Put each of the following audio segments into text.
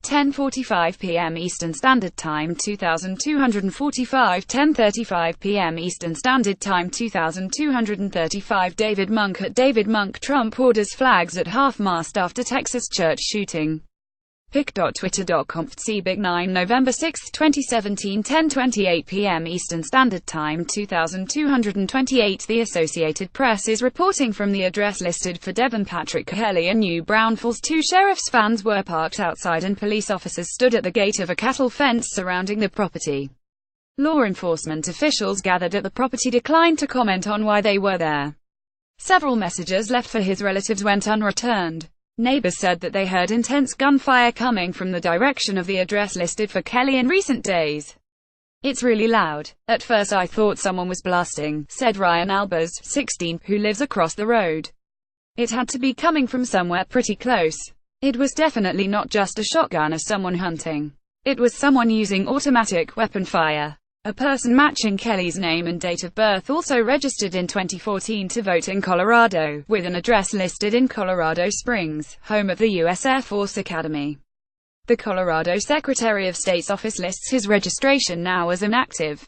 10:45 p.m. Eastern Standard Time 2245 10:35 p.m. Eastern Standard Time 2235 David Monk at David Monk Trump orders flags at half-mast after Texas church shooting. pic.twitter.com Big 9 November 6, 2017 10:28 p.m. Eastern Standard Time 2228 The Associated Press is reporting from the address listed for Devin Patrick Kelly in New Braunfels. Two sheriff's vans were parked outside and police officers stood at the gate of a cattle fence surrounding the property. Law enforcement officials gathered at the property declined to comment on why they were there. Several messages left for his relatives went unreturned. Neighbors said that they heard intense gunfire coming from the direction of the address listed for Kelly in recent days. "It's really loud. At first I thought someone was blasting," said Ryan Albers, 16, who lives across the road. "It had to be coming from somewhere pretty close. It was definitely not just a shotgun or someone hunting. It was someone using automatic weapon fire." A person matching Kelly's name and date of birth also registered in 2014 to vote in Colorado, with an address listed in Colorado Springs, home of the U.S. Air Force Academy. The Colorado Secretary of State's office lists his registration now as inactive.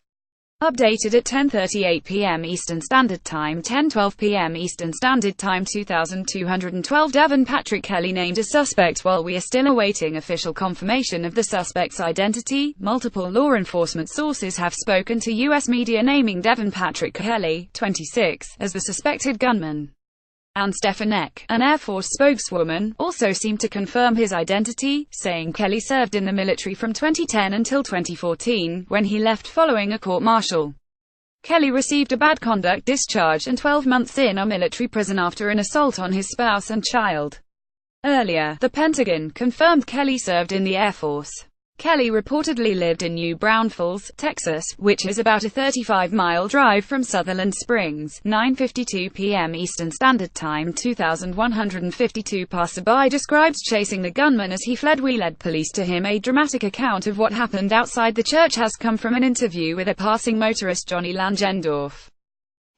Updated at 10:38 p.m. Eastern Standard Time 10:12 p.m. Eastern Standard Time 2212 Devin Patrick Kelly named as suspect. While we are still awaiting official confirmation of the suspect's identity, multiple law enforcement sources have spoken to U.S. media naming Devin Patrick Kelly, 26, as the suspected gunman. Ann Stefanek, an Air Force spokeswoman, also seemed to confirm his identity, saying Kelly served in the military from 2010 until 2014, when he left following a court-martial. Kelly received a bad conduct discharge and 12 months in a military prison after an assault on his spouse and child. Earlier, the Pentagon confirmed Kelly served in the Air Force. Kelly reportedly lived in New Braunfels, Texas, which is about a 35-mile drive from Sutherland Springs. 9:52 p.m. Eastern Standard Time 2152 Passerby describes chasing the gunman as he fled. "We led police to him. A dramatic account of what happened outside the church has come from an interview with a passing motorist, Johnny Langendorf.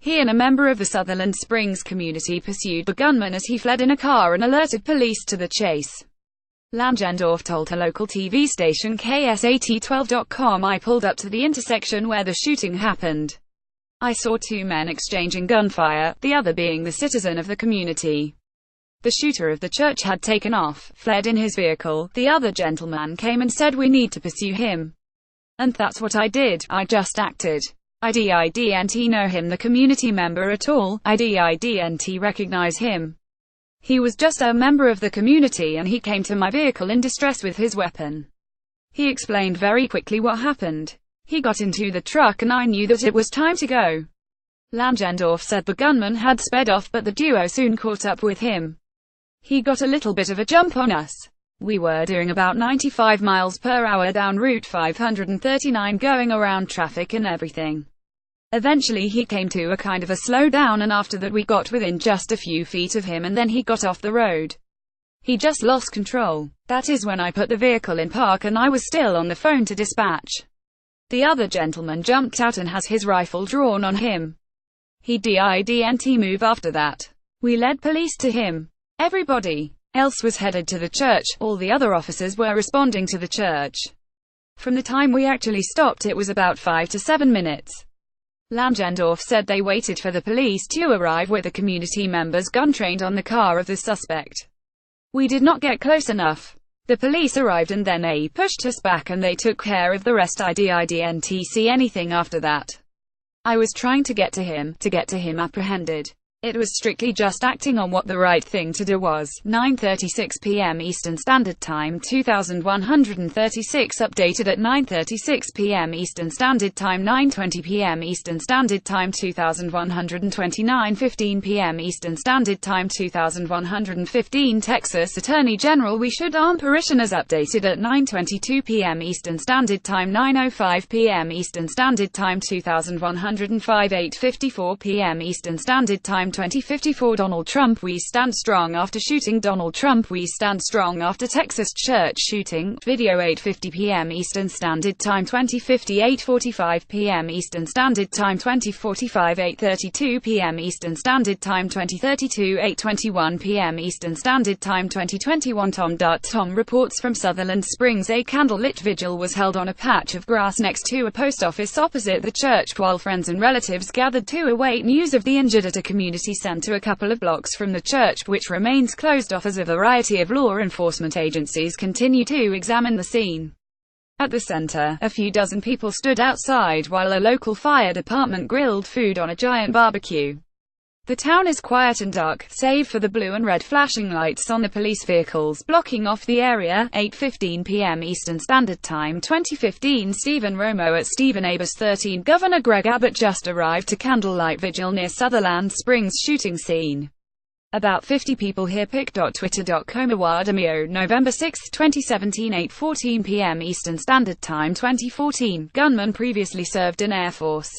He and a member of the Sutherland Springs community pursued the gunman as he fled in a car and alerted police to the chase." Langendorf told a local TV station KSAT12.com, "I pulled up to the intersection where the shooting happened. I saw two men exchanging gunfire, the other being the citizen of the community. The shooter of the church had taken off, fled in his vehicle. The other gentleman came and said we need to pursue him. And that's what I did. I just acted. I didn't know him, the community member, at all. I didn't recognize him. He was just a member of the community and he came to my vehicle in distress with his weapon." He explained very quickly what happened. "He got into the truck and I knew that it was time to go." Langendorf said the gunman had sped off, but the duo soon caught up with him. "He got a little bit of a jump on us. We were doing about 95 miles per hour down Route 539 going around traffic and everything. Eventually he came to a kind of a slowdown and after that we got within just a few feet of him and then he got off the road. He just lost control. That is when I put the vehicle in park and I was still on the phone to dispatch. The other gentleman jumped out and has his rifle drawn on him. He didn't move after that. We led police to him. Everybody else was headed to the church. All the other officers were responding to the church. From the time we actually stopped it was about 5 to 7 minutes. Langendorf said they waited for the police to arrive with the community members gun-trained on the car of the suspect. We did not get close enough. The police arrived and then they pushed us back and they took care of the rest. I didn't see anything after that. I was trying to get to him apprehended. It was strictly just acting on what the right thing to do was." 9:36 p.m. Eastern Standard Time 2136 Updated at 9:36 p.m. Eastern Standard Time 9:20 p.m. Eastern Standard Time 2129 15 p.m. Eastern Standard Time 2115 Texas Attorney General "We should arm parishioners." Updated at 9:22 p.m. Eastern Standard Time 9:05 p.m. Eastern Standard Time 2105 8:54 p.m. Eastern Standard Time time 2054 Donald Trump We stand strong after shooting Donald Trump We stand strong after Texas church shooting. Video 8:50 p.m. Eastern Standard Time 2050 8:45 p.m. Eastern Standard Time 2045 8:32 p.m. Eastern Standard Time 2032 8:21 p.m. Eastern Standard Time 2021 Tom reports from Sutherland Springs a candlelit vigil was held on a patch of grass next to a post office opposite the church while friends and relatives gathered to await news of the injured at a community center a couple of blocks from the church, which remains closed off as a variety of law enforcement agencies continue to examine the scene. At the center, a few dozen people stood outside while a local fire department grilled food on a giant barbecue. The town is quiet and dark, save for the blue and red flashing lights on the police vehicles blocking off the area. 8:15 p.m. Eastern Standard Time 2015 Stephen Romo at Stephen Abus 13 Governor Greg Abbott just arrived to candlelight vigil near Sutherland Springs shooting scene. About 50 people here. Pic.twitter.com Awadamio, November 6, 2017 8:14 p.m. Eastern Standard Time 2014 Gunman previously served in Air Force.